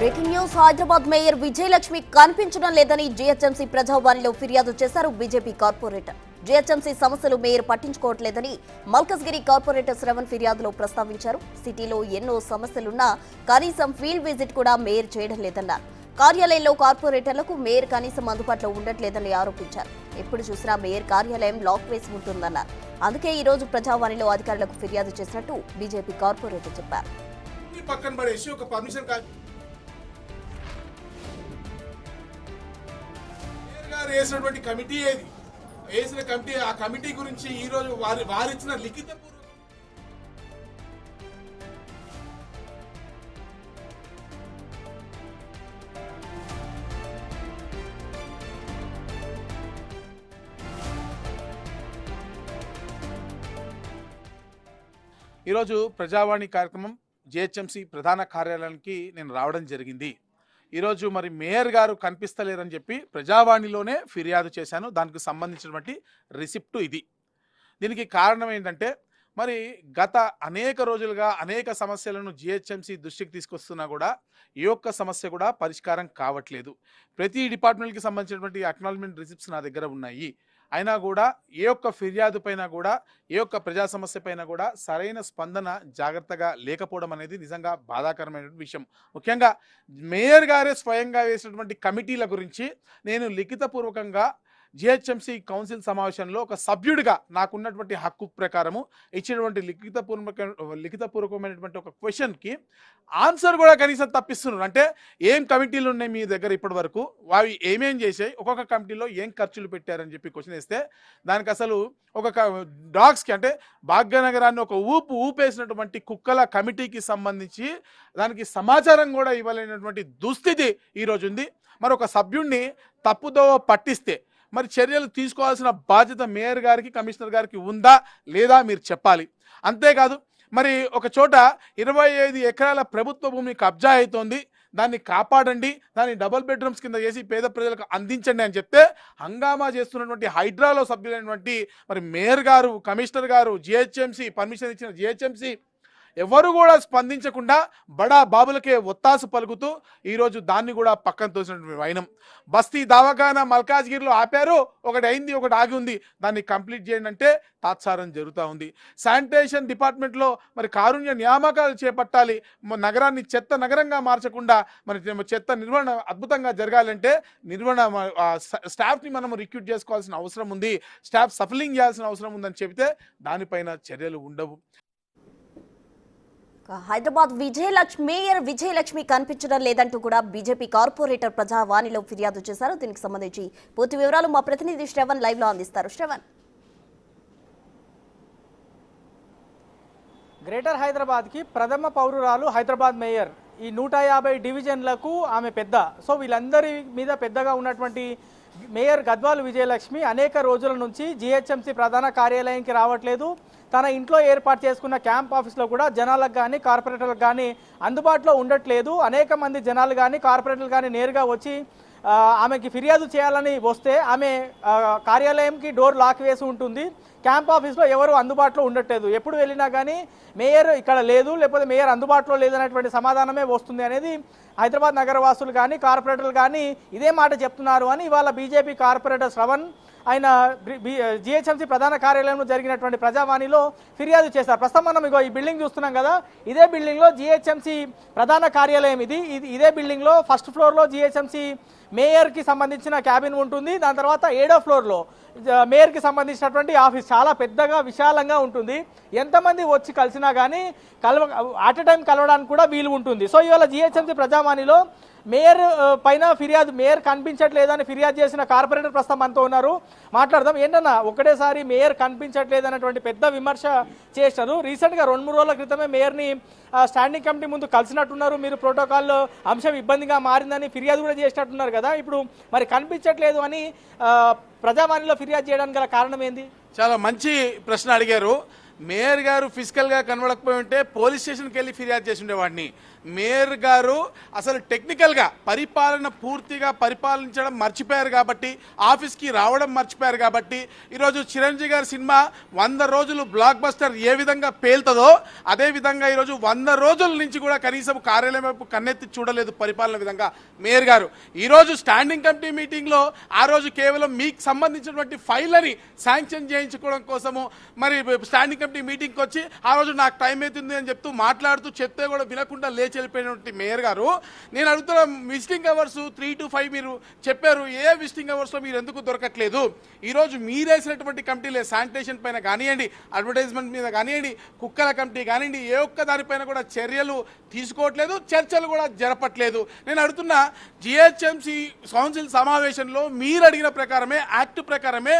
Breaking news Hyderabad mayor Vijayalakshmi కనిపించడం లేదని GHMC ప్రజావాణిలో ఫిర్యాదు చేశారు బీజేపీ కార్పొరేటర్. జీహెచ్ఎంసీ సమస్యలు మేయర్ పట్టించుకోవట్లేదని మల్కజ్గిరి కార్పొరేటర్ శ్రవణ్ ఫిర్యాదులో ప్రస్తావించారు. సిటీలో ఎన్నో సమస్యలున్నా కనీసం ఫీల్డ్ విజిట్ కూడా మేయర్ చేయడం లేదన్నారు. కార్యాలయంలో కార్పొరేటర్లకు మేయర్ కనీసం అందుబాటులో ఉండట్లేదని ఆరోపించారు. ఎప్పుడు చూసినా మేయర్ కార్యాలయం లాక్ వేసి ఉంటుందన్నారు. అందుకే ఈ రోజు ప్రజావాణిలో అధికారులకు ఫిర్యాదు చేసినట్టు బీజేపీ కార్పొరేటర్ చెప్పారు. వేసినటువంటి కమిటీ ఏది వేసిన కమిటీ ఆ కమిటీ గురించి ఈ రోజు వారిచ్చిన లిఖిత ఈరోజు ప్రజావాణి కార్యక్రమం జిహెచ్ఎంసీ ప్రధాన కార్యాలయానికి నేను రావడం జరిగింది. ఈరోజు మరి మేయర్ గారు కనిపిస్తలేరని చెప్పి ప్రజావాణిలోనే ఫిర్యాదు చేశాను. దానికి సంబంధించినటువంటి రిసిప్టు ఇది. దీనికి కారణం ఏంటంటే మరి గత అనేక రోజులుగా అనేక సమస్యలను జిహెచ్ఎంసీ దృష్టికి తీసుకొస్తున్నా కూడా ఈ ఒక్క సమస్య కూడా పరిష్కారం కావట్లేదు. ప్రతి డిపార్ట్మెంట్కి సంబంధించినటువంటి అక్నాలజ్మెంట్ రిసిప్ట్స్ నా దగ్గర ఉన్నాయి. అయినా కూడా ఏ ఒక్క ఫిర్యాదు పైన కూడా ఏ ఒక్క ప్రజా సమస్య పైన కూడా సరైన స్పందన జాగ్రత్తగా లేకపోవడం అనేది నిజంగా బాధాకరమైన విషయం. ముఖ్యంగా మేయర్ గారే స్వయంగా వేసినటువంటి కమిటీల గురించి నేను లిఖితపూర్వకంగా జిహెచ్ఎంసీ కౌన్సిల్ సమావేశంలో ఒక సభ్యుడిగా నాకున్నటువంటి హక్కు ప్రకారము ఇచ్చినటువంటి లిఖితపూర్వకమైనటువంటి ఒక క్వశ్చన్కి ఆన్సర్ కూడా కనీసం తప్పిస్తున్నారు. అంటే ఏం కమిటీలు ఉన్నాయి మీ దగ్గర ఇప్పటి వరకు, అవి ఏమేం చేసాయి, ఒక్కొక్క కమిటీలో ఏం ఖర్చులు పెట్టారని చెప్పి క్వశ్చన్ వేస్తే దానికి అసలు ఒక డాగ్స్కి అంటే భాగ్యనగరాన్ని ఒక ఊపేసినటువంటి కుక్కల కమిటీకి సంబంధించి దానికి సమాచారం కూడా ఇవ్వలేనటువంటి దుస్థితి ఈరోజు ఉంది. మరి ఒక సభ్యుడిని తప్పుదోవ పట్టిస్తే మరి చర్యలు తీసుకోవాల్సిన బాధ్యత మేయర్ గారికి కమిషనర్ గారికి ఉందా లేదా మీరు చెప్పాలి. అంతేకాదు మరి ఒక చోట 25 ఎకరాల ప్రభుత్వ భూమి కబ్జా అవుతోంది, దాన్ని కాపాడండి, దాన్ని డబుల్ బెడ్రూమ్స్ కింద చేసి పేద ప్రజలకు అందించండి అని చెప్తే హంగామా చేస్తున్నటువంటి హైడ్రాలో సభ్యులైనటువంటి మరి మేయర్ గారు, కమిషనర్ గారు, జిహెచ్ఎంసీ పర్మిషన్ ఇచ్చిన జిహెచ్ఎంసీ ఎవరు కూడా స్పందించకుండా బడా బాబులకే ఒత్తాసు పలుకుతూ ఈరోజు దాన్ని కూడా పక్కన తోసినటువంటి వైనం. బస్తీ దవాఖానా మల్కాజ్గిరిలో ఆపారు, ఒకటి అయింది, ఒకటి ఆగి ఉంది, దాన్ని కంప్లీట్ చేయండి అంటే తాత్సారం జరుగుతూ ఉంది. శానిటేషన్ డిపార్ట్మెంట్లో మరి కారుణ్య నియామకాలు చేపట్టాలి, నగరాన్ని చెత్త నగరంగా మార్చకుండా మరి చెత్త నిర్వహణ అద్భుతంగా జరగాలంటే స్టాఫ్ని మనం రిక్రూట్ చేసుకోవాల్సిన అవసరం ఉంది, స్టాఫ్ సఫలింగ్ చేయాల్సిన అవసరం ఉందని చెబితే దానిపైన చర్యలు ఉండవు. హైదరాబాద్ మేయర్ విజయలక్ష్మి కనిపించడం లేదంటూ కూడా బీజేపీ కార్పొరేటర్ ప్రజావాణిలో ఫిర్యాదు చేశారు. దీనికి సంబంధించి పూర్తి వివరాలు మా ప్రతినిధి శ్రవణ్ లైవ్ లో అందిస్తారు. శ్రవణ్, గ్రేటర్ హైదరాబాద్కి ప్రథమ పౌరురాలు హైదరాబాద్ మేయర్. ఈ 150 డివిజన్లకు ఆమె పెద్ద. సో వీళ్ళందరి మీద పెద్దగా ఉన్నటువంటి మేయర్ గద్వాల్ విజయలక్ష్మి అనేక రోజుల నుంచి జిహెచ్ఎంసీ ప్రధాన కార్యాలయానికి రావట్లేదు. తన ఇంట్లో ఏర్పాటు చేసుకున్న క్యాంప్ ఆఫీస్లో కూడా జనాలకు కానీ కార్పొరేటర్లకు కానీ అందుబాటులో ఉండట్లేదు. అనేక మంది జనాలు కానీ కార్పొరేటర్లు కానీ నేరుగా వచ్చి ఆమెకి ఫిర్యాదు చేయాలని వస్తే ఆమె కార్యాలయంకి డోర్ లాక్ వేసి ఉంటుంది. క్యాంప్ ఆఫీస్లో ఎవరు అందుబాటులో ఉండట్లేదు. ఎప్పుడు వెళ్ళినా కానీ మేయర్ ఇక్కడ లేదు, లేకపోతే మేయర్ అందుబాటులో లేదనేటువంటి సమాధానమే వస్తుంది అనేది హైదరాబాద్ నగరవాసులు కానీ కార్పొరేటర్లు కానీ ఇదే మాట చెప్తున్నారు అని ఇవాళ బీజేపీ కార్పొరేటర్ శ్రవణ్ ఆయన జిహెచ్ఎంసీ ప్రధాన కార్యాలయంలో జరిగినటువంటి ప్రజావాణిలో ఫిర్యాదు చేశారు. ప్రస్తుతం మనం ఈ బిల్డింగ్ చూస్తున్నాం కదా, ఇదే బిల్డింగ్లో జిహెచ్ఎంసీ ప్రధాన కార్యాలయం ఇదే బిల్డింగ్లో ఫస్ట్ ఫ్లోర్లో జిహెచ్ఎంసీ మేయర్కి సంబంధించిన క్యాబిన్ ఉంటుంది. దాని తర్వాత 7వ ఫ్లోర్లో మేయర్కి సంబంధించినటువంటి ఆఫీస్ చాలా పెద్దగా విశాలంగా ఉంటుంది. ఎంతమంది వచ్చి కలిసినా కానీ అట్ ఎ టైం కలవడానికి కూడా వీలు ఉంటుంది. సో ఇవాళ జిహెచ్ఎంసీ ప్రజావాణిలో మేయర్ పైన ఫిర్యాదు, మేయర్ కనిపించట్లేదని ఫిర్యాదు చేసిన కార్పొరేటర్ ప్రస్తుతం మనతో ఉన్నారు, మాట్లాడదాం. ఏంటన్నా ఒకటేసారి మేయర్ కనిపించట్లేదన్నటువంటి పెద్ద విమర్శ చేశారు. రీసెంట్గా 2-3 రోజుల క్రితమే మేయర్ని స్టాండింగ్ కమిటీ ముందు కలిసినట్టున్నారు. మీరు ప్రోటోకాల్ అంశం ఇబ్బందిగా మారిందని ఫిర్యాదు కూడా చేసినట్టున్నారు కదా, ఇప్పుడు మరి కనిపించట్లేదు అని ప్రజావాణిలో ఫిర్యాదు చేయడానికి గల కారణం ఏంది? చాలా మంచి ప్రశ్న అడిగారు. మేయర్ గారు ఫిజికల్గా కనబడకపోయి ఉంటే పోలీస్ స్టేషన్కి వెళ్ళి ఫిర్యాదు చేసి ఉండేవాడిని. మేయర్ గారు అసలు టెక్నికల్గా పరిపాలన పూర్తిగా పరిపాలించడం మర్చిపోయారు కాబట్టి, ఆఫీస్కి రావడం మర్చిపోయారు కాబట్టి ఈరోజు చిరంజీవి గారి సినిమా 100 రోజులు బ్లాక్ బస్టర్ ఏ విధంగా పేలుతుందో అదే విధంగా ఈరోజు 100 రోజుల నుంచి కూడా కనీసం కార్యాలయం వైపు కన్నెత్తి చూడలేదు పరిపాలన విధంగా మేయర్ గారు. ఈరోజు స్టాండింగ్ కమిటీ మీటింగ్లో ఆ రోజు కేవలం మీకు సంబంధించినటువంటి ఫైళ్ళని శాంక్షన్ చేయించుకోవడం కోసము మరి స్టాండింగ్ కమిటీ మీటింగ్కి వచ్చి ఆ రోజు నాకు టైం అవుతుంది అని చెప్తూ మాట్లాడుతూ చెప్తే కూడా వినకుండా లేచి వెళ్ళిపోయినటువంటి మేయర్ గారు, నేను అడుగుతున్న విజిటింగ్ అవర్స్ 3 to 5 మీరు చెప్పారు, ఏ విజిటింగ్ అవర్స్లో మీరు ఎందుకు దొరకట్లేదు? ఈరోజు మీరేసినటువంటి కమిటీలే శానిటేషన్ పైన కానివ్వండి, అడ్వర్టైజ్మెంట్ మీద కానివ్వండి, కుక్కల కమిటీ కానివ్వండి, ఏ ఒక్క దానిపైన కూడా చర్యలు తీసుకోవట్లేదు, చర్చలు కూడా జరపట్లేదు. నేను అడుగుతున్నా, జిహెచ్ఎంసీ కౌన్సిల్ సమావేశంలో మీరు అడిగిన ప్రకారమే, యాక్ట్ ప్రకారమే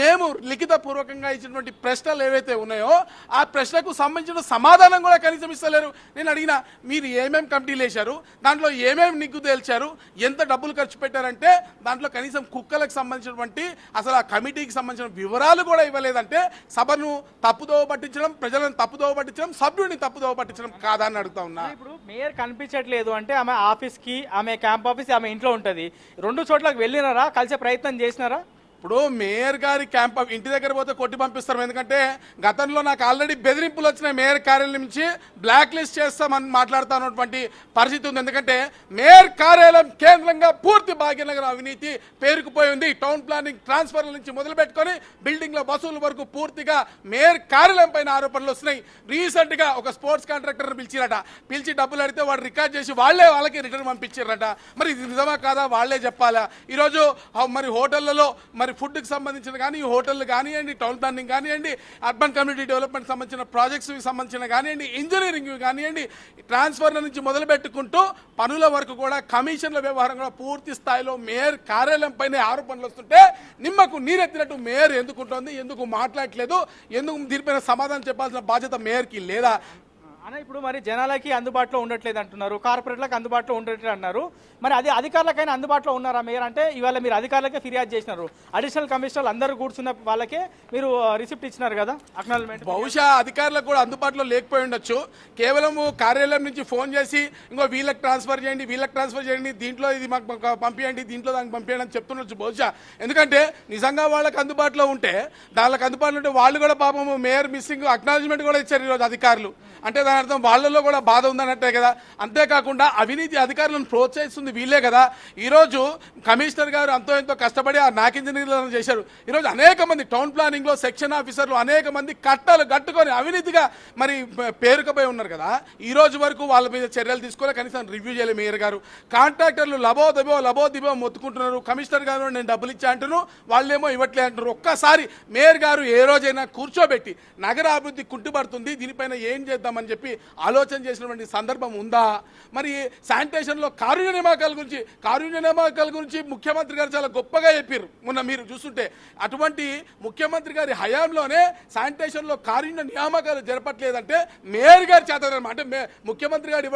మేము లిఖిత పూర్వకంగా ఇచ్చినటువంటి ప్రశ్నలు ఏవైతే ఉన్నాయో ఆ ప్రశ్నకు సంబంధించిన సమాధానం కూడా కనీసం ఇస్తలేరు. నేను అడిగిన, మీరు ఏమేమి కమిటీలు వేశారు, దాంట్లో ఏమేమి నిగ్గు తేల్చారు, ఎంత డబ్బులు ఖర్చు పెట్టారంటే దాంట్లో కనీసం కుక్కలకు సంబంధించినటువంటి అసలు ఆ కమిటీకి సంబంధించిన వివరాలు కూడా ఇవ్వలేదంటే సభను తప్పుదోవ పట్టించడం, ప్రజలను తప్పుదోవ పట్టించడం, సభ్యుడిని తప్పుదోవ పట్టించడం కాదా అని అడుగుతా ఉన్నా. ఇప్పుడు మేయర్ కనిపించట్లేదు అంటే ఆమె ఆఫీస్కి, ఆమె క్యాంప్ ఆఫీస్ ఆమె ఇంట్లో ఉంటుంది, 2 చోట్లకు వెళ్ళినారా, కలిసే ప్రయత్నం చేసినారా? ఇప్పుడు మేయర్ గారి క్యాంప్ ఇంటి దగ్గర పోతే కొట్టి పంపిస్తారు. ఎందుకంటే గతంలో నాకు ఆల్రెడీ బెదిరింపులు వచ్చినాయి, మేయర్ కార్యాలయం నుంచి బ్లాక్ లిస్ట్ చేస్తామని మాట్లాడుతున్నటువంటి పరిస్థితి ఉంది. ఎందుకంటే మేయర్ కార్యాలయం కేంద్రంగా పూర్తి భాగ్యనగర్ అవినీతి పేరుకుపోయి ఉంది. టౌన్ ప్లానింగ్ ట్రాన్స్ఫర్ల నుంచి మొదలు పెట్టుకొని బిల్డింగ్ల వసూలు వరకు పూర్తిగా మేయర్ కార్యాలయం పైన ఆరోపణలు వస్తున్నాయి. రీసెంట్ గా ఒక స్పోర్ట్స్ కాంట్రాక్టర్ పిలిచిరట, పిలిచి డబ్బులు అడిగితే వాడు రికార్డ్ చేసి వాళ్ళకి రిటర్న్ పంపించారట. మరి ఇది నిజమా కాదా వాళ్ళే చెప్పాలా? ఈరోజు మరి హోటళ్లలో మరి ఫుడ్కి సంబంధించిన కానీ, హోటళ్ళు కానివ్వండి, టౌన్ ప్లానింగ్ కానివ్వండి, అర్బన్ కమ్యూనిటీ డెవలప్మెంట్ సంబంధించిన ప్రాజెక్ట్స్కి సంబంధించిన కానివ్వండి, ఇంజనీరింగ్ కానివ్వండి, ట్రాన్స్ఫర్ల నుంచి మొదలు పెట్టుకుంటూ పనుల వరకు కూడా కమిషన్ల వ్యవహారం కూడా పూర్తి స్థాయిలో మేయర్ కార్యాలయం పైన ఆరోపణలు వస్తుంటే నిమ్మకు నీరెత్తినట్టు మేయర్ ఎందుకుంటోంది, ఎందుకు మాట్లాడట్లేదు, ఎందుకు దీనిపైన సమాధానం చెప్పాల్సిన బాధ్యత మేయర్కి లేదా? అన్న, ఇప్పుడు మరి జనాలకి అందుబాటులో ఉండట్లేదు అంటున్నారు, కార్పొరేట్లకు అందుబాటులో ఉండట్లేదు అన్నారు, మరి అది అధికారులకైనా అందుబాటులో ఉన్నారా మేయర్? అంటే ఇవాళ మీరు అధికారులకే ఫిర్యాదు చేసినారు, అడిషనల్ కమిషనర్లు అందరూ కూర్చున్న వాళ్ళకే మీరు రిసిప్ట్ ఇచ్చినారు కదా, అక్నాలజ్మెంట్. బహుశా అధికారులకు కూడా అందుబాటులో లేకపోయి ఉండొచ్చు. కేవలం కార్యాలయం నుంచి ఫోన్ చేసి ఇంకో వీళ్ళకి ట్రాన్స్ఫర్ చేయండి, వీళ్ళకి ట్రాన్స్ఫర్ చేయండి, దీంట్లో ఇది మాకు పంపించండి, దీంట్లో దానికి పంపించండి అని చెప్తుండొచ్చు బహుశా. ఎందుకంటే నిజంగా వాళ్ళకి అందుబాటులో ఉంటే, దానికి అందుబాటులో ఉంటే వాళ్ళు కూడా పాపం మేయర్ మిస్సింగ్ అక్నాలజ్మెంట్ కూడా ఇచ్చారు ఈరోజు అధికారులు. అంటే దాని అర్థం వాళ్ళలో కూడా బాధ ఉందన్నట్టే కదా. అంతేకాకుండా అవినీతి అధికారులను ప్రోత్సహిస్తుంది వీళ్ళే కదా. ఈరోజు కమిషనర్ గారు ఎంతో కష్టపడి ఆ నాక్ ఇంజనీర్లను చేశారు. ఈరోజు అనేక మంది టౌన్ ప్లానింగ్లో సెక్షన్ ఆఫీసర్లు అనేక మంది కట్టలు కట్టుకొని అవినీతిగా మరి పేరుకపోయి ఉన్నారు కదా. ఈ రోజు వరకు వాళ్ళ మీద చర్యలు తీసుకోలే, కనీసం రివ్యూ చేయలేదు మేయర్ గారు. కాంట్రాక్టర్లు లబోదిబో మొత్తుకుంటున్నారు, కమిషనర్ గారు నేను డబ్బులు ఇచ్చా అంటున్నారు, వాళ్ళేమో ఇవ్వట్లే అంటున్నారు. ఒక్కసారి మేయర్ గారు ఏ రోజైనా కూర్చోబెట్టి నగర అభివృద్ధి కుంటుపడుతుంది, దీనిపైన ఏం చేద్దామని చెప్పి ఆలోచన చేసినటువంటి సందర్భం ఉందా? మరి శానిటేషన్లో కారుణ్య నియామకాల గురించి ముఖ్యమంత్రి గారు చాలా గొప్పగా చెప్పారు మొన్న మీరు చూస్తుంటే. అటువంటి ముఖ్యమంత్రి గారి హయాంలోనే శానిటేషన్లో కారుణ్య నియామకాలు జరపట్లేదంటే మేయర్ గారి చేతనమాట. అంటే ముఖ్యమంత్రి గారు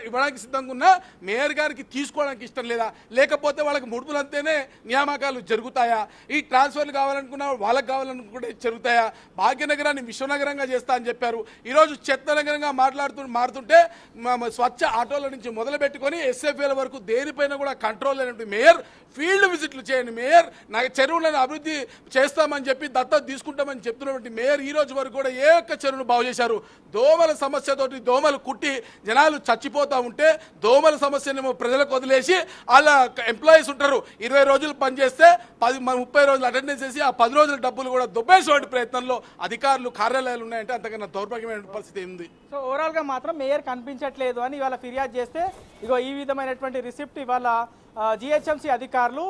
ఇవ్వడానికి సిద్ధంగా ఉన్న మేయర్ గారికి తీసుకోవడానికి ఇష్టం లేదా? లేకపోతే వాళ్ళకి ముడుపులంతేనే నియామకాలు జరుగుతాయా? ఈ ట్రాన్స్ఫర్లు కావాలనుకున్నా వాళ్ళకి కావాలనుకుంటే జరుగుతాయా? భాగ్యనగరాన్ని విశ్వనగరంగా చేస్తా అని చెప్పారు. ఈరోజు చెత్త నగరంగా మారుతుంటే స్వచ్ఛ ఆటోల నుంచి మొదలు పెట్టుకొని ఎస్ఎఫ్ఏల వరకు దేనిపైన కూడా కంట్రోల్ లేనటువంటి మేయర్ ఫీల్డ్ విజిట్లు చేయండి, మేయర్ చెరువులను అభివృద్ధి చేస్తామని చెప్పి దత్తత తీసుకుంటామని చెప్తున్నటువంటి మేయర్ ఈ రోజు వరకు కూడా ఏ ఒక్క చెరువును బాగు చేశారు? దోమల సమస్యతోటి దోమలు కుట్టి జనాలు చచ్చిపోతూ ఉంటే దోమల సమస్యను ప్రజలకు వదిలేసి వాళ్ళ ఎంప్లాయీస్ ఉంటారు, 20 రోజులు పనిచేస్తే 30 రోజులు అటెండెన్స్ చేసి ఆ 10 రోజుల డబ్బులు కూడా దుబ్బేసేటువంటి ప్రయత్నంలో అధికారులు కార్యాలయాలు ఉన్నాయంటే అంతకన్నా దౌర్భాగ్యమైన పరిస్థితి ఉంది. సో ఓవరాల్గా మాత్రం మేయర్ కనిపించట్లేదు అని ఇవాళ ఫిర్యాదు చేస్తే ఇగో ఈ విధమైనటువంటి రిసిప్ట్ ఇవాళ జిహెచ్ఎంసీ అధికారులు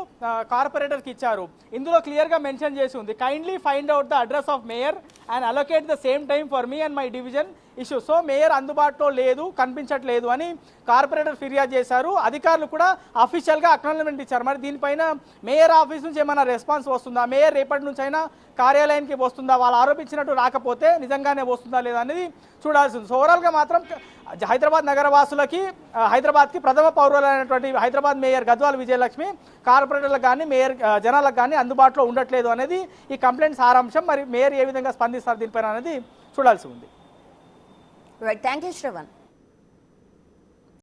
కార్పొరేటర్కి ఇచ్చారు. ఇందులో క్లియర్గా మెన్షన్ చేసి ఉంది, kindly find out the address of mayor and allocate the same time for me and my division issue. So mayor అందుబాటులో లేదు, కనిపించట్లేదు అని కార్పొరేటర్ ఫిర్యాదు చేశారు. అధికారులు కూడా అఫీషియల్గా అక్నాలజ్మెంట్ ఇచ్చారు. మరి దీనిపైన మేయర్ ఆఫీస్ నుంచి ఏమైనా రెస్పాన్స్ వస్తుందా? మేయర్ రేపటి నుంచి అయినా కార్యాలయానికి వస్తుందా? వాళ్ళు ఆరోపించినట్టు రాకపోతే నిజంగానే వస్తుందా లేదా అనేది చూడాల్సి ఉంది. సో ఓవరాల్గా మాత్రం హైదరాబాద్ నగరవాసులకి, హైదరాబాద్కి ప్రథమ పౌరులైనటువంటి హైదరాబాద్ మేయర్ గద్వాల్ విజయలక్ష్మి కార్పొరేటర్లకు కానీ మేయర్ జనాలకు కానీ అందుబాటులో ఉండట్లేదు అనేది ఈ కంప్లైంట్ సారాంశం. మరి మేయర్ ఏ విధంగా స్పందిస్తారు దీనిపైన అనేది చూడాల్సి ఉంది. Right, thank you Shravan.